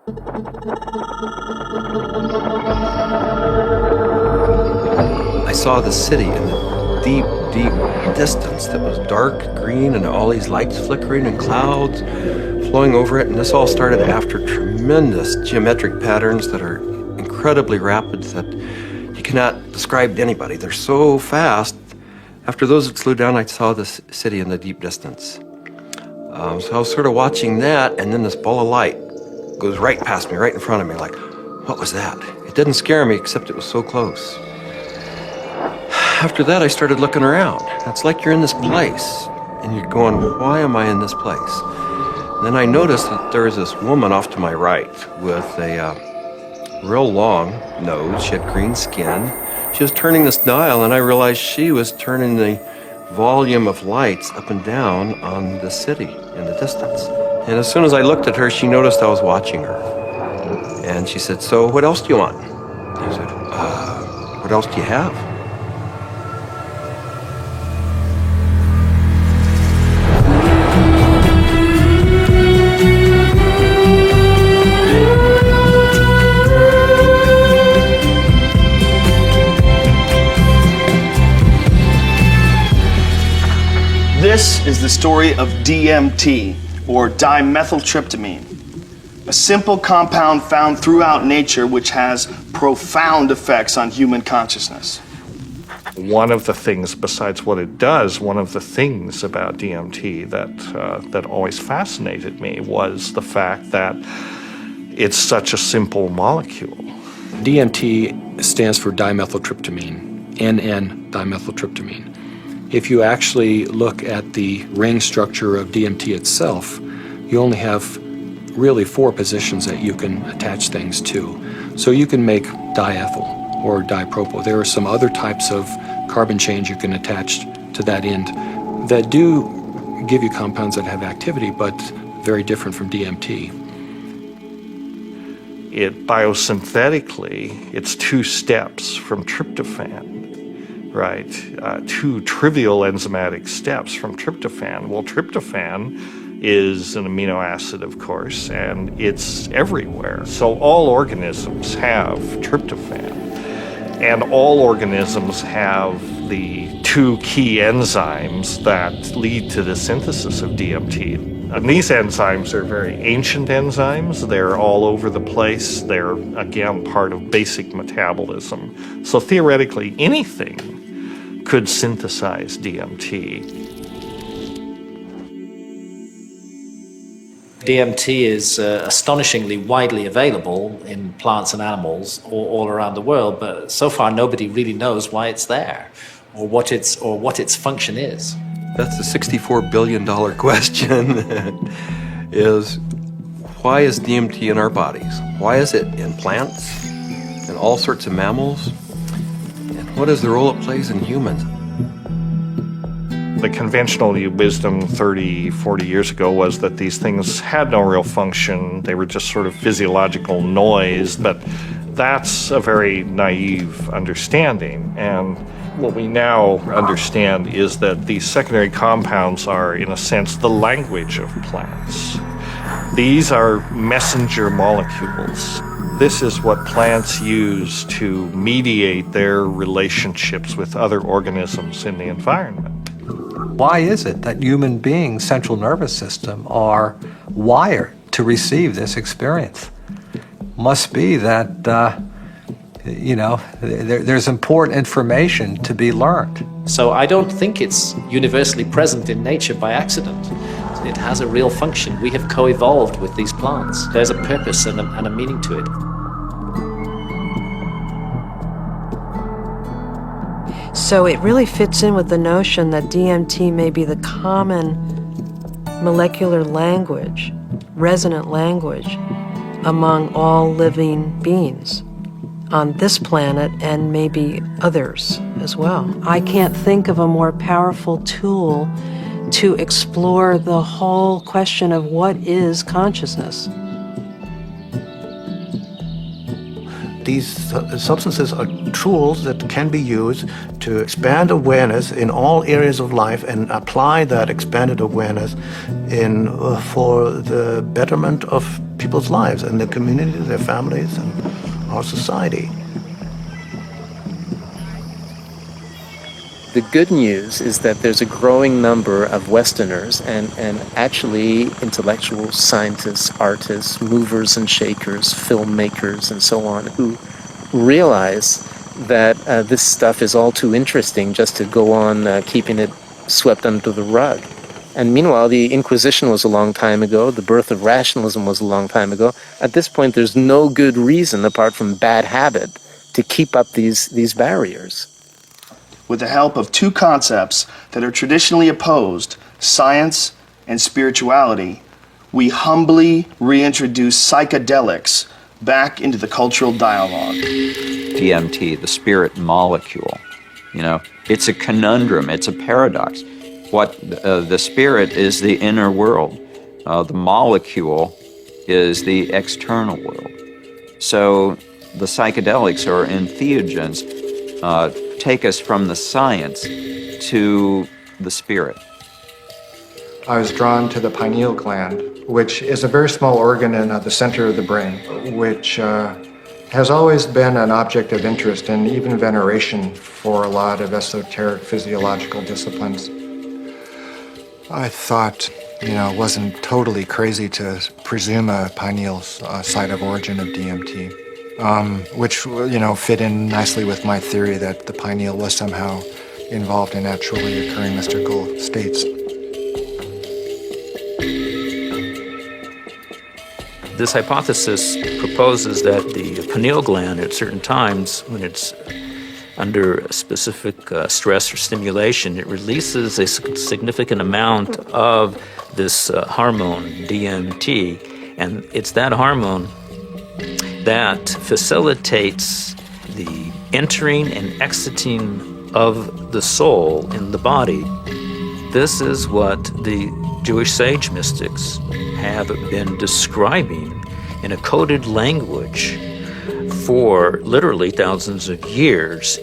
I saw the city in the deep, deep distance that was dark green and all these lights flickering and clouds flowing over it. And this all started after tremendous geometric patterns that are incredibly rapid that you cannot describe to anybody. They're so fast. After those had slowed down, I saw this city in the deep distance. So I was sort of watching that, and then this ball of light goes right past me, right in front of me, like, what was that? It didn't scare me, except it was so close. After that, I started looking around. It's like you're in this place, and you're going, why am I in this place? And then I noticed that there was this woman off to my right with a real long nose. She had green skin. She was turning this dial, and I realized she was turning the volume of lights up and down on the city in the distance. And as soon as I looked at her, she noticed I was watching her. And she said, so what else do you want? I said, what else do you have? This is the story of DMT, or dimethyltryptamine, a simple compound found throughout nature which has profound effects on human consciousness. One of the things, besides what it does, one of the things about DMT that always fascinated me was the fact that it's such a simple molecule. DMT stands for dimethyltryptamine, N-dimethyltryptamine. If you actually look at the ring structure of DMT itself, you only have really 4 positions that you can attach things to. So you can make diethyl or dipropyl. There are some other types of carbon chains you can attach to that end that do give you compounds that have activity, but very different from DMT. It biosynthetically, it's 2 steps from tryptophan. Right, 2 trivial enzymatic steps from tryptophan. Well, tryptophan is an amino acid, of course, and it's everywhere. So all organisms have tryptophan, and all organisms have the 2 key enzymes that lead to the synthesis of DMT. And these enzymes are very ancient enzymes. They're all over the place. They're, again, part of basic metabolism. So theoretically, anything could synthesize DMT. DMT is astonishingly widely available in plants and animals all around the world, but so far nobody really knows why it's there or what its function is. That's the $64 billion question, is why is DMT in our bodies? Why is it in plants, in all sorts of mammals? And what is the role it plays in humans? The conventional wisdom 30, 40 years ago was that these things had no real function. They were just sort of physiological noise, but that's a very naive understanding. And what we now understand is that these secondary compounds are, in a sense, the language of plants. These are messenger molecules. This is what plants use to mediate their relationships with other organisms in the environment. Why is it that human beings' central nervous system are wired to receive this experience? Must be that, there's important information to be learned. So I don't think it's universally present in nature by accident. It has a real function. We have co-evolved with these plants. There's a purpose and a meaning to it. So it really fits in with the notion that DMT may be the common molecular language, resonant language, among all living beings on this planet and maybe others as well. I can't think of a more powerful tool to explore the whole question of what is consciousness. These substances are tools that can be used to expand awareness in all areas of life and apply that expanded awareness for the betterment of people's lives and their communities, their families, and our society. The good news is that there's a growing number of Westerners and actually intellectuals, scientists, artists, movers and shakers, filmmakers, and so on, who realize that this stuff is all too interesting just to go on keeping it swept under the rug. And meanwhile, the Inquisition was a long time ago, the birth of rationalism was a long time ago. At this point, there's no good reason, apart from bad habit, to keep up these barriers. With the help of two concepts that are traditionally opposed, science and spirituality, we humbly reintroduce psychedelics back into the cultural dialogue. DMT, the spirit molecule, it's a conundrum, it's a paradox. What the spirit is the inner world, the molecule is the external world. So the psychedelics or entheogens take us from the science to the spirit. I was drawn to the pineal gland, which is a very small organ in the center of the brain, which has always been an object of interest and even veneration for a lot of esoteric physiological disciplines. I thought, it wasn't totally crazy to presume a pineal site of origin of DMT. Which, fit in nicely with my theory that the pineal was somehow involved in naturally occurring mystical states. This hypothesis proposes that the pineal gland at certain times, when it's under a specific stress or stimulation, it releases a significant amount of this hormone, DMT, and it's that hormone that facilitates the entering and exiting of the soul in the body. This is what the Jewish sage mystics have been describing in a coded language for literally thousands of years.